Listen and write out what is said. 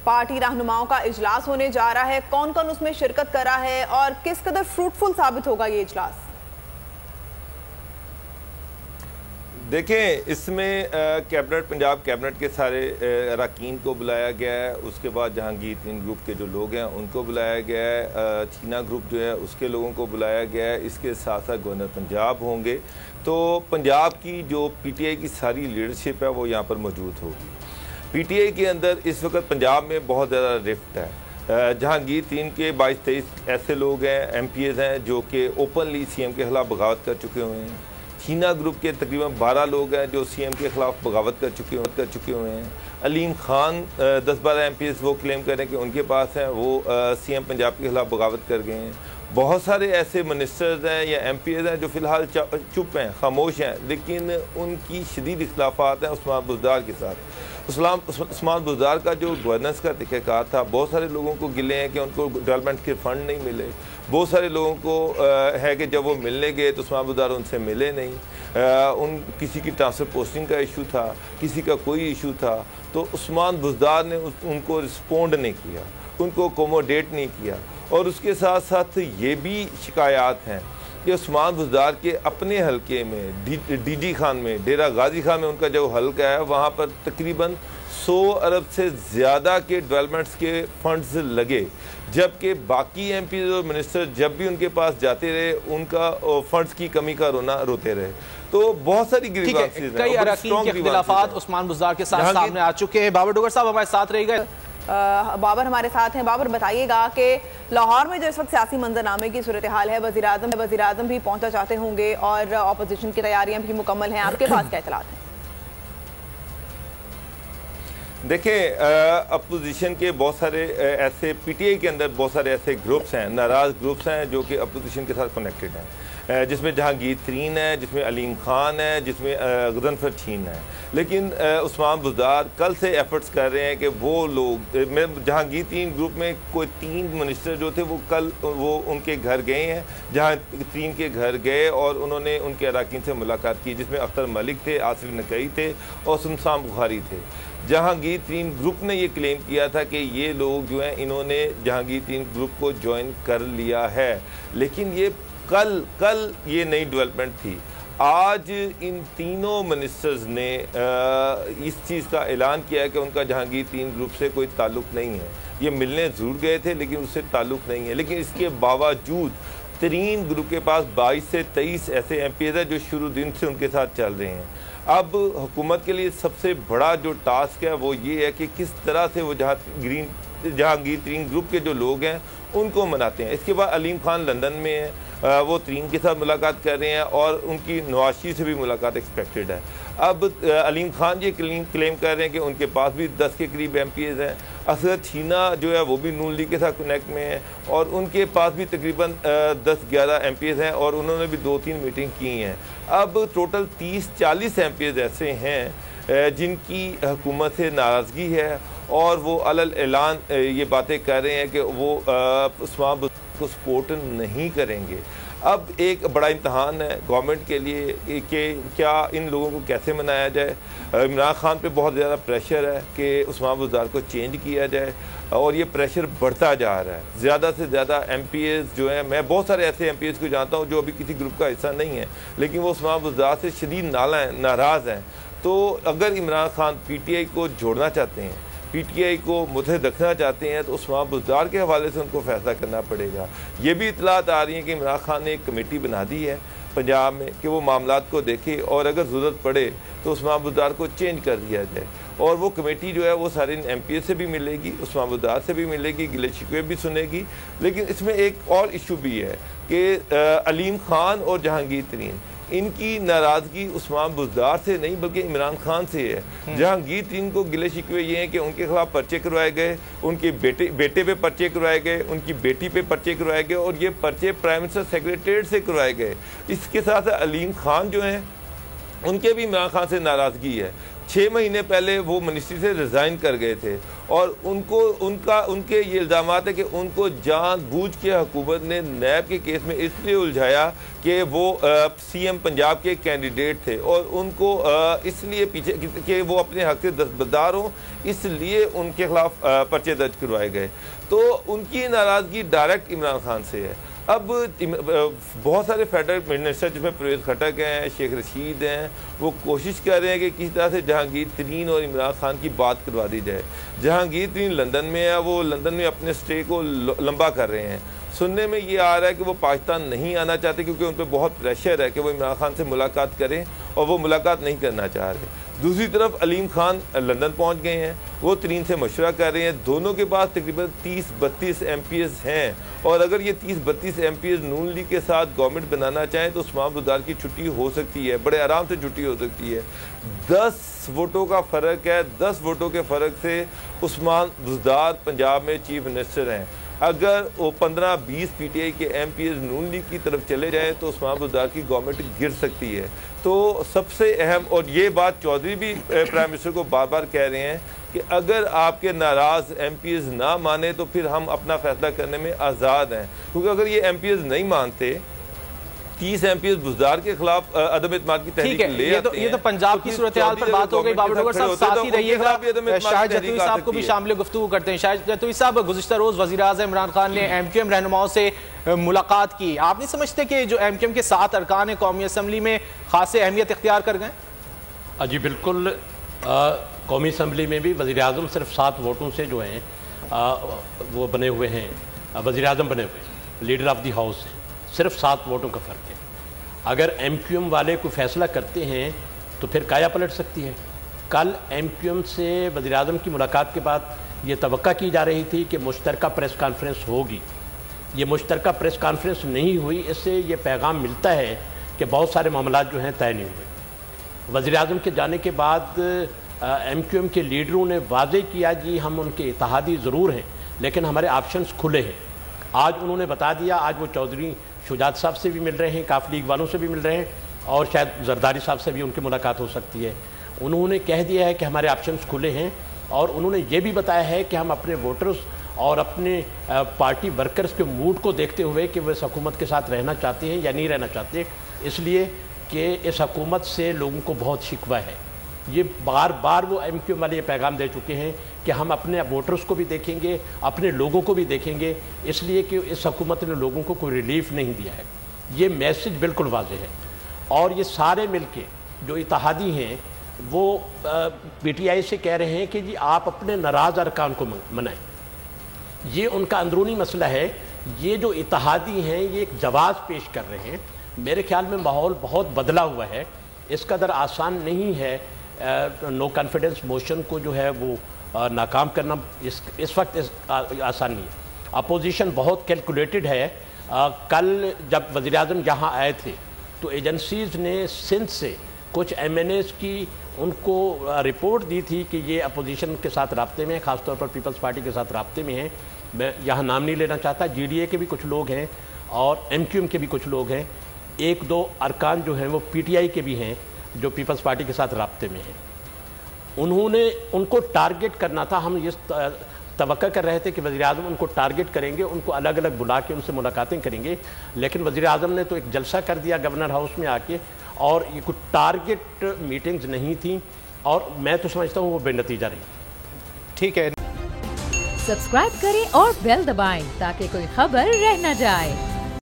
Party رہنماؤں کا اجلاس ہونے جا رہا ہے، کون کون اس میں شرکت کر رہا ہے اور کس قدر فروٹفل ثابت ہوگا یہ اجلاس؟ دیکھیں، اس میں پنجاب کیبنٹ کے سارے اراکین کو بلایا گیا ہے، اس کے بعد جہانگیر ترین گروپ کے جو لوگ ہیں ان کو بلایا گیا ہے، چھینا گروپ جو ہے اس کے لوگوں کو بلایا گیا ہے، اس کے ساتھ ساتھ گورنر پنجاب ہوں گے، تو پنجاب کی جو پی ٹی آئی کی ساری لیڈرشپ ہے وہ یہاں پر موجود ہوگی۔ پی ٹی آئی کے اندر اس وقت پنجاب میں بہت زیادہ رفٹ ہے۔ جہانگیر ترین کے 22-23 ایسے لوگ ہیں، ایم پی ایز ہیں جو کہ اوپنلی سی ایم کے خلاف بغاوت کر چکے ہوئے ہیں۔ چھینا گروپ کے تقریباً 12 لوگ ہیں جو سی ایم کے خلاف بغاوت کر چکے ہوئے ہیں۔ علیم خان 10-12 ایم پی ایز وہ کلیم کریں کہ ان کے پاس ہیں، وہ سی ایم پنجاب کے خلاف بغاوت کر گئے ہیں۔ بہت سارے ایسے منسٹرز ہیں یا ایم پی ایز ہیں جو فی الحال چپ ہیں، خاموش ہیں، لیکن ان کی شدید اختلافات ہیں عثمان بزدار کے ساتھ۔ عثمان بزدار کا جو گورننس کا طریقہ کار تھا، بہت سارے لوگوں کو گلے ہیں کہ ان کو ڈیولپمنٹ کے فنڈ نہیں ملے، بہت سارے لوگوں کو ہے کہ جب وہ ملنے گئے تو عثمان بزدار ان سے ملے نہیں، کسی کی ٹرانسفر پوسٹنگ کا ایشو تھا، کسی کا کوئی ایشو تھا، تو عثمان بزدار نے ان کو رسپونڈ نہیں کیا، ان کو اکوموڈیٹ نہیں کیا۔ اور اس کے ساتھ ساتھ یہ بھی شکایات ہیں کہ عثمان بزدار کے اپنے حلقے میں ڈی جی خان میں، ڈیرہ غازی خان میں ان کا جو حلقہ ہے، وہاں پر تقریباً 100 ارب سے زیادہ کے ڈیولپمنٹس کے فنڈز لگے، جبکہ باقی ایم پیز اور منسٹر جب بھی ان کے پاس جاتے رہے ان کا فنڈز کی کمی کا روتے رہے۔ تو بہت ساری گریوانسز ہیں، کئی اراکین کے اختلافات عثمان بزدار کے ساتھ سامنے آ چکے ہیں۔ بابر ڈوگر صاحب ہمارے ساتھ رہے گا۔ بابر ہمارے ساتھ ہیں۔ بابر، بتائیے گا کہ لاہور میں جو اس وقت سیاسی منظرنامے کی صورتحال ہے، وزیر اعظم بھی پہنچنا چاہتے ہوں گے اور اپوزیشن کی تیاریاں بھی مکمل ہیں، آپ کے پاس کیا اطلاعات ہیں؟ دیکھیں، اپوزیشن کے بہت سارے ایسے پی ٹی آئی کے اندر بہت سارے ایسے گروپس ہیں، ناراض گروپس ہیں جو کہ اپوزیشن کے ساتھ کنیکٹڈ ہیں، جس میں جہانگیر ترین ہے، جس میں علیم خان ہے، جس میں غضنفر چھین ہے، لیکن عثمان بزدار کل سے ایفرٹس کر رہے ہیں کہ وہ لوگ، جہانگیر ترین گروپ میں کوئی 3 منسٹر جو تھے وہ کل وہ ان کے گھر گئے ہیں، جہانگیر ترین کے گھر گئے اور انہوں نے ان کے اراکین سے ملاقات کی، جس میں اختر ملک تھے، آصف نقوی تھے اور سمسام بخاری تھے۔ جہانگیر ترین گروپ نے یہ کلیم کیا تھا کہ یہ لوگ جو ہیں انہوں نے جہانگیر ترین گروپ کو جوائن کر لیا ہے، لیکن یہ کل یہ نئی ڈیولپمنٹ تھی۔ آج ان تینوں منسٹرز نے اس چیز کا اعلان کیا ہے کہ ان کا جہانگیر ترین گروپ سے کوئی تعلق نہیں ہے۔ یہ ملنے ضرور گئے تھے لیکن اس سے تعلق نہیں ہے، لیکن اس کے باوجود ترین گروپ کے پاس 22 سے 23 ایسے ایم پی ایز ہیں جو شروع دن سے ان کے ساتھ چل رہے ہیں۔ اب حکومت کے لیے سب سے بڑا جو ٹاسک ہے وہ یہ ہے کہ کس طرح سے وہ جہانگیر ترین گروپ کے جو لوگ ہیں ان کو مناتے ہیں۔ اس کے بعد علیم خان لندن میں ہے، وہ ترین کے ساتھ ملاقات کر رہے ہیں اور ان کی نواز شریف سے بھی ملاقات ایکسپیکٹڈ ہے۔ اب علیم خان یہ کلیم کر رہے ہیں کہ ان کے پاس بھی 10 کے قریب ایم پی ایز ہیں، اسد چھینا جو ہے وہ بھی نون لیگ کے ساتھ کنیکٹ میں ہیں اور ان کے پاس بھی تقریباً 10-11 ایم پی ایز ہیں اور انہوں نے بھی 2-3 میٹنگ کی ہیں۔ اب ٹوٹل 30-40 ایم پی ایز ایسے ہیں جن کی حکومت سے ناراضگی ہے اور وہ اعلان یہ باتیں کر رہے ہیں کہ وہ عثمان بزدار کو سپورٹ نہیں کریں گے۔ اب ایک بڑا امتحان ہے گورنمنٹ کے لیے کہ کیا ان لوگوں کو کیسے منایا جائے۔ عمران خان پہ بہت زیادہ پریشر ہے کہ عثمان بزدار کو چینج کیا جائے اور یہ پریشر بڑھتا جا رہا ہے۔ زیادہ سے زیادہ ایم پی ایز جو ہیں، میں بہت سارے ایسے ایم پی ایز کو جانتا ہوں جو ابھی کسی گروپ کا حصہ نہیں ہے لیکن وہ عثمان بزدار سے شدید ناراض ہیں۔ تو اگر Imran Khan P T I کو جوڑنا چاہتے ہیں، پی ٹی آئی کو متحد رکھنا چاہتے ہیں، تو عثمان بزدار کے حوالے سے ان کو فیصلہ کرنا پڑے گا۔ یہ بھی اطلاعات آ رہی ہیں کہ عمران خان نے ایک کمیٹی بنا دی ہے پنجاب میں کہ وہ معاملات کو دیکھے اور اگر ضرورت پڑے تو عثمان بزدار کو چینج کر دیا جائے، اور وہ کمیٹی جو ہے وہ سارے ایم پی ایس سے بھی ملے گی، عثمان بزدار سے بھی ملے گی، گلے شکوے بھی سنے گی۔ لیکن اس میں ایک اور ایشو بھی ہے کہ علیم خان اور جہانگیر ترین، ان کی ناراضگی عثمان بزدار سے نہیں بلکہ عمران خان سے ہے۔ جہانگیر ترین کو گلے شکوے یہ ہیں کہ ان کے خلاف پرچے کروائے گئے، ان کے بیٹے پہ پرچے کروائے گئے، ان کی بیٹی پہ پرچے کروائے گئے اور یہ پرچے پرائم منسٹر سیکریٹریٹ سے کروائے گئے۔ اس کے ساتھ علیم خان جو ہیں ان کے بھی عمران خان سے ناراضگی ہے۔ 6 مہینے پہلے وہ منسٹری سے ریزائن کر گئے تھے اور ان کے یہ الزامات ہے کہ ان کو جان بوجھ کے حکومت نے نیب کے کیس میں اس لیے الجھایا کہ وہ سی ایم پنجاب کے کینڈیڈیٹ تھے اور ان کو اس لیے پیچھے کہ وہ اپنے حق سے دستبردار ہوں، اس لیے ان کے خلاف پرچے درج کروائے گئے۔ تو ان کی ناراضگی ڈائریکٹ عمران خان سے ہے۔ اب بہت سارے فیڈرل منسٹر جس میں پرویز خٹک ہیں، شیخ رشید ہیں، وہ کوشش کر رہے ہیں کہ کسی طرح سے جہانگیر ترین اور عمران خان کی بات کروا دی جائے۔ جہانگیر ترین لندن میں ہے، وہ لندن میں اپنے سٹے کو لمبا کر رہے ہیں۔ سننے میں یہ آ رہا ہے کہ وہ پاکستان نہیں آنا چاہتے کیونکہ ان پہ بہت پریشر ہے کہ وہ عمران خان سے ملاقات کریں اور وہ ملاقات نہیں کرنا چاہ رہے۔ دوسری طرف علیم خان لندن پہنچ گئے ہیں، وہ ترین سے مشورہ کر رہے ہیں۔ دونوں کے پاس تقریباً 30-32 ایم پی ایز ہیں اور اگر یہ 30-32 ایم پی ایز نون لیگ کے ساتھ گورنمنٹ بنانا چاہیں تو عثمان بزدار کی چھٹی ہو سکتی ہے، بڑے آرام سے چھٹی ہو سکتی ہے۔ 10 ووٹوں کا فرق ہے، 10 ووٹوں کے فرق سے عثمان بزدار پنجاب میں چیف منسٹر ہیں۔ اگر وہ 15-20 پی ٹی آئی کے ایم پی ایز نون لیگ کی طرف چلے جائیں تو عثمان بزدار کی گورنمنٹ گر سکتی ہے۔ تو سب سے اہم، اور یہ بات چودھری بھی پرائم منسٹر کو بار بار کہہ رہے ہیں کہ اگر آپ کے ناراض ایم پی ایز نہ مانے تو پھر ہم اپنا فیصلہ کرنے میں آزاد ہیں، کیونکہ اگر یہ ایم پی ایز نہیں مانتے 30 ایم پی ایز بزدار کے خلاف عدم اعتماد کی تحریک لے آتے ہیں۔ یہ تو پنجاب کی صورتحال پر بات ہو گئی۔ بابر ڈوگر صاحب ساتھ ہی رہیے گا، شاہد جتوئی صاحب کو بھی شامل گفتگو کرتے ہیں۔ شاہد جتوئی صاحب، گزشتہ روز وزیر اعظم عمران خان نے ایم کیو ایم رہنماؤں سے ملاقات کی، آپ نہیں سمجھتے کہ جو ایم کیو ایم کے 7 ارکان قومی اسمبلی میں خاص اہمیت اختیار کر گئے؟ جی بالکل، قومی اسمبلی میں بھی وزیر اعظم صرف 7 ووٹوں سے جو ہیں وہ بنے ہوئے ہیں، وزیر اعظم بنے ہوئے ہیں، لیڈر آف دی ہاؤس سے صرف 7 ووٹوں کا فرق ہے۔ اگر ایم کیو ایم والے کوئی فیصلہ کرتے ہیں تو پھر کایا پلٹ سکتی ہے۔ کل ایم کیو ایم سے وزیر اعظم کی ملاقات کے بعد یہ توقع کی جا رہی تھی کہ مشترکہ پریس کانفرنس ہوگی، یہ مشترکہ پریس کانفرنس نہیں ہوئی۔ اس سے یہ پیغام ملتا ہے کہ بہت سارے معاملات جو ہیں طے نہیں ہوئے۔ وزیر اعظم کے جانے کے بعد ایم کیو ایم کے لیڈروں نے واضح کیا جی ہم ان کے اتحادی ضرور ہیں لیکن ہمارے آپشنز کھلے ہیں۔ آج انہوں نے بتا دیا، آج وہ چودھری شجاعت صاحب سے بھی مل رہے ہیں، کاف لیگ والوں سے بھی مل رہے ہیں اور شاید زرداری صاحب سے بھی ان کی ملاقات ہو سکتی ہے۔ انہوں نے کہہ دیا ہے کہ ہمارے آپشنز کھلے ہیں اور انہوں نے یہ بھی بتایا ہے کہ ہم اپنے ووٹرز اور اپنے پارٹی ورکرز کے موڈ کو دیکھتے ہوئے کہ وہ اس حکومت کے ساتھ رہنا چاہتے ہیں یا نہیں رہنا چاہتے، اس لیے کہ اس حکومت سے لوگوں کو بہت شکوہ ہے۔ یہ بار بار وہ ایم کیو ایم والے یہ پیغام دے چکے ہیں کہ ہم اپنے ووٹرز کو بھی دیکھیں گے، اپنے لوگوں کو بھی دیکھیں گے، اس لیے کہ اس حکومت نے لوگوں کو کوئی ریلیف نہیں دیا ہے۔ یہ میسج بالکل واضح ہے اور یہ سارے مل کے جو اتحادی ہیں وہ پی ٹی آئی سے کہہ رہے ہیں کہ جی آپ اپنے ناراض ارکان کو منائیں۔ یہ ان کا اندرونی مسئلہ ہے۔ یہ جو اتحادی ہیں یہ ایک جواز پیش کر رہے ہیں۔ میرے خیال میں ماحول بہت بدلا ہوا ہے، اس قدر آسان نہیں ہے نو کانفیڈنس موشن کو جو ہے وہ ناکام کرنا اس وقت آسان نہیں ہے۔ اپوزیشن بہت کیلکولیٹڈ ہے۔ کل جب وزیر اعظم یہاں آئے تھے تو ایجنسیز نے سندھ سے کچھ ایم این ایز کی ان کو رپورٹ دی تھی کہ یہ اپوزیشن کے ساتھ رابطے میں ہیں، خاص طور پر پیپلز پارٹی کے ساتھ رابطے میں ہیں۔ میں یہاں نام نہیں لینا چاہتا، جی ڈی اے کے بھی کچھ لوگ ہیں اور ایم کیو ایم کے بھی کچھ لوگ ہیں، 1-2 ارکان جو ہیں وہ پی ٹی آئی کے بھی ہیں جو پیپلز پارٹی کے ساتھ رابطے میں ہیں۔ انہوں نے ان کو ٹارگٹ کرنا تھا۔ ہم یہ توقع کر رہے تھے کہ وزیر اعظم ان کو ٹارگٹ کریں گے، ان کو الگ الگ بلا کے ان سے ملاقاتیں کریں گے، لیکن وزیر اعظم نے تو ایک جلسہ کر دیا گورنر ہاؤس میں آ کے، اور یہ کوئی ٹارگٹ میٹنگز نہیں تھیں اور میں تو سمجھتا ہوں وہ بے نتیجہ رہی۔ ٹھیک ہے، سبسکرائب کریں اور بیل دبائیں تاکہ کوئی خبر رہ نہ جائے۔